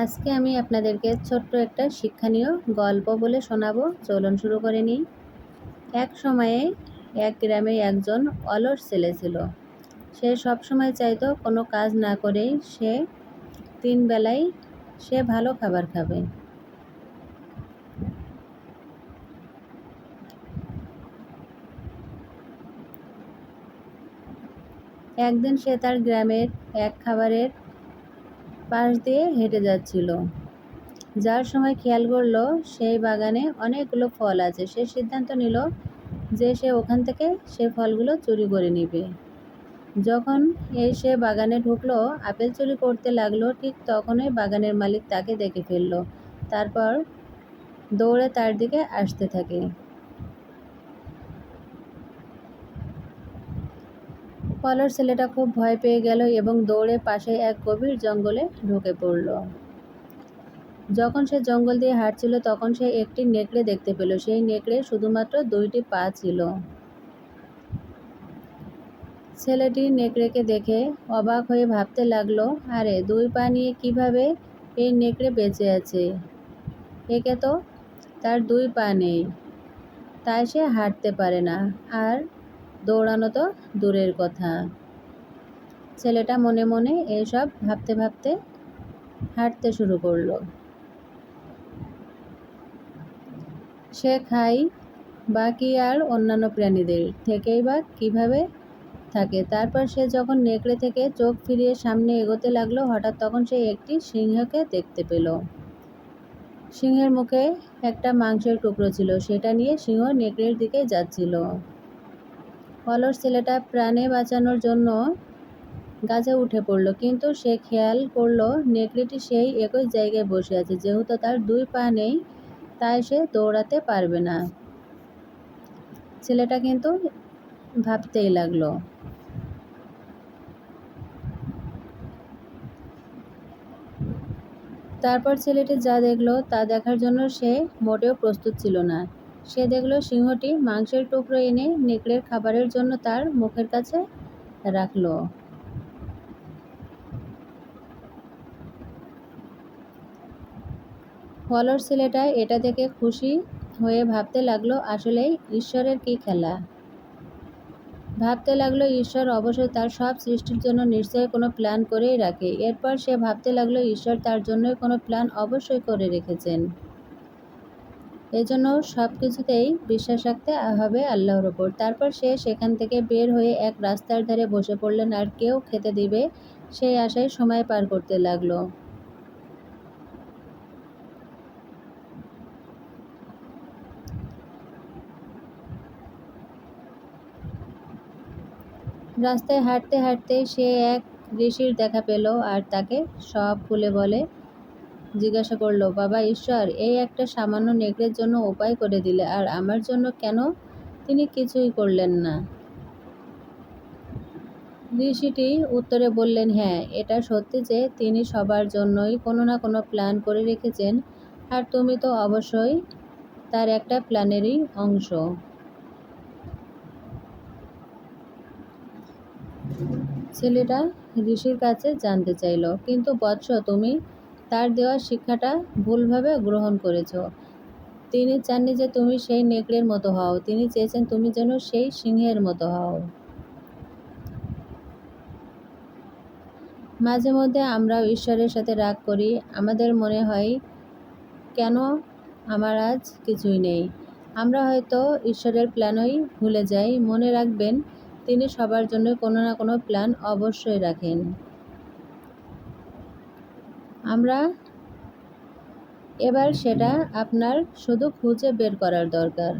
আজকে আমি আপনাদেরকে ছোট্ট একটা শিক্ষণীয় গল্প বলে শোনাবো। চলুন শুরু করে নিই। এক সময়ে এক গ্রামে একজন অলস ছেলে ছিল। সে সবসময় চাইতো কোনো কাজ না করেই সে 3 বেলায় সে ভালো খাবার খাবে। একদিন সে তার গ্রামের এক খাবারের পাশ দিয়ে হেঁটে যাচ্ছিল। যার সময় খেয়াল করলো সেই বাগানে অনেকগুলো ফল আছে। সে সিদ্ধান্ত নিল যে সে ওখান থেকে সে ফলগুলো চুরি করে নেবে। যখন সে বাগানে ঢুকলো, আপেল চুরি করতে লাগলো, ঠিক তখনই বাগানের মালিক তাকে দেখে ফেলল। তারপর দৌড়ে তার দিকে আসতে থাকে। অলস ছেলেটা খুব ভয় পেয়ে গেল এবং দৌড়ে পাশে এক গভীর জঙ্গলে ঢুকে পড়ল। যখন সে জঙ্গল দিয়ে হাঁটছিল তখন সে একটি নেকড়ে দেখতে পেল। সেই নেকড়ে শুধুমাত্র 2টি পা ছিল। ছেলেটি নেকড়েকে দেখে অবাক হয়ে ভাবতে লাগলো, আরে 2 পা নিয়ে কিভাবে এই নেকড়ে বেঁচে আছে? একে তো তার 2 পা নেই, তাই সে হাঁটতে পারে না, আর দৌড়ানো তো দূরের কথা। ছেলেটা মনে মনে এইসব ভাবতে ভাবতে হাঁটতে শুরু করলো। সে খায় বা কি আর অন্যান্য প্রাণীদের থেকেই বা কিভাবে থাকে। তারপর সে যখন নেকড়ে থেকে চোখ ফিরিয়ে সামনে এগোতে লাগলো, হঠাৎ তখন সে একটি সিংহকে দেখতে পেল। সিংহের মুখে একটা মাংসের টুকরো ছিল, সেটা নিয়ে সিংহ নেকড়ের দিকে যাচ্ছিল। অলস ছেলেটা প্রাণে বাঁচানোর জন্য গাছে উঠে পড়ল, কিন্তু সে খেয়াল করলো নেকড়েটি সেই একই জায়গায় বসে আছে। যেহেতু তার 2 পা নেই, তাই সে দৌড়াতে পারবে না। ছেলেটা কিন্তু ভাবতেই লাগলো। তারপর ছেলেটি যা দেখলো তা দেখার জন্য সে মোটেও প্রস্তুত ছিল না। সে দেখলো সিংহটি মাংসের টুকরো এনে নেকড়ের খাবারের জন্য তার মুখের কাছে রাখলো। অলস ছেলেটা এটা দেখে খুশি হয়ে ভাবতে লাগলো, আসলেই ঈশ্বরের কি খেলা। ভাবতে লাগলো ঈশ্বর অবশ্যই তার সব সৃষ্টির জন্য নিশ্চয়ই কোনো প্ল্যান করেই রাখে। এরপর সে ভাবতে লাগলো ঈশ্বর তার জন্যই কোনো প্ল্যান অবশ্যই করে রেখেছেন। এজন্য সব কিছুতেই বিশ্বাস রাখতে হবে আল্লাহর ওপর। তারপর সে সেখান থেকে বের হয়ে এক রাস্তার ধারে বসে পড়লেন আর কেউ খেতে দিবে সেই আশায় সময় পার করতে লাগলো। রাস্তায় হাঁটতে হাঁটতে সে এক ঋষির দেখা পেল আর তাকে সব খুলে বলে জিজ্ঞাসা করলো, বাবা ঈশ্বর, এই একটা সামান্য নেকড়ের জন্য উপায় করে দিলে, আর আমার জন্য কেন তিনি কিছুই করলেন না? ঋষিটি উত্তরে বললেন, হ্যাঁ, এটা সত্যি যে তিনি সবার জন্যই কোনো না কোনো প্ল্যান করে রেখেছেন, আর তুমি তো অবশ্যই তার একটা প্ল্যানেরই অংশ। ছেলেটা ঋষির কাছে জানতে চাইল, কিন্তু বৎস, তুমি তার দেওয়া শিক্ষাটা ভুলভাবে গ্রহণ করেছ। তিনি চাননি যে তুমি সেই নেকড়ের মতো হও, তিনি চেয়েছেন তুমি যেন সেই সিংহের মতো হও। মাঝে মধ্যে আমরাও ঈশ্বরের সাথে রাগ করি। আমাদের মনে হয়, কেন আমার আজ কিছুই নেই। আমরা হয়তো ঈশ্বরের প্ল্যানই ভুলে যাই। মনে রাখবেন, তিনি সবার জন্য কোনো না কোনো প্ল্যান অবশ্যই রাখেন। আমরা এবার সেটা আপনার শুধু খুঁজে বের করার দরকার।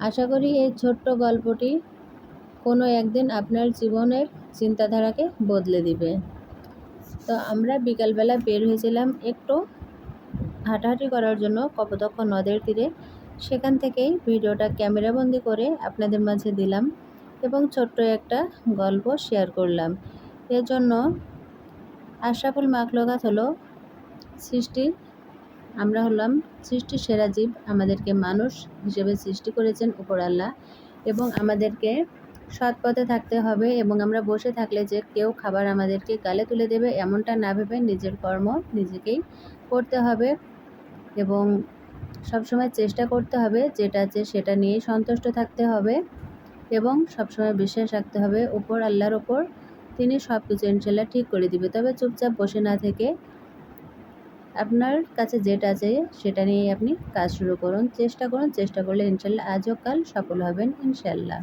আশা করি এই ছোট্ট গল্পটি কোনো একদিন আপনার জীবনের চিন্তাধারাকে বদলে দিবে। তো আমরা বিকালবেলা বের হয়েছিলাম একটু হাঁটাহাঁটি করার জন্য কপোতাক্ষ নদের তীরে। সেখান থেকেই ভিডিওটা ক্যামেরাবন্দি করে আপনাদের মাঝে দিলাম এবং ছোট্ট একটা গল্প শেয়ার করলাম। এজন্য আশরাফুল মাখলুকাত হলো সৃষ্টি, আমরা হলাম সৃষ্টির সেরা জীব। আমাদেরকে মানুষ হিসেবে সৃষ্টি করেছেন উপর আল্লাহ এবং আমাদেরকে সৎ পথে থাকতে হবে এবং আমরা বসে থাকলে যে কেউ খাবার আমাদেরকে গালে তুলে দেবে এমনটা না ভেবে নিজের কর্ম নিজেকেই করতে হবে এবং সবসময় চেষ্টা করতে হবে যেটা আছে সেটা নিয়েই সন্তুষ্ট থাকতে হবে এবং সবসময় বিশ্বাস রাখতে হবে আল্লাহর ওপর। তিনি সব কিছু ইনশাল্লাহ ঠিক করে দিবে। তবে চুপচাপ বসে না থেকে আপনার কাছে যেটা আছে সেটা নিয়েই আপনি কাজ শুরু করুন, চেষ্টা করুন। চেষ্টা করলে ইনশাল্লাহ আজ হোক কাল সফল হবেন ইনশাল্লাহ।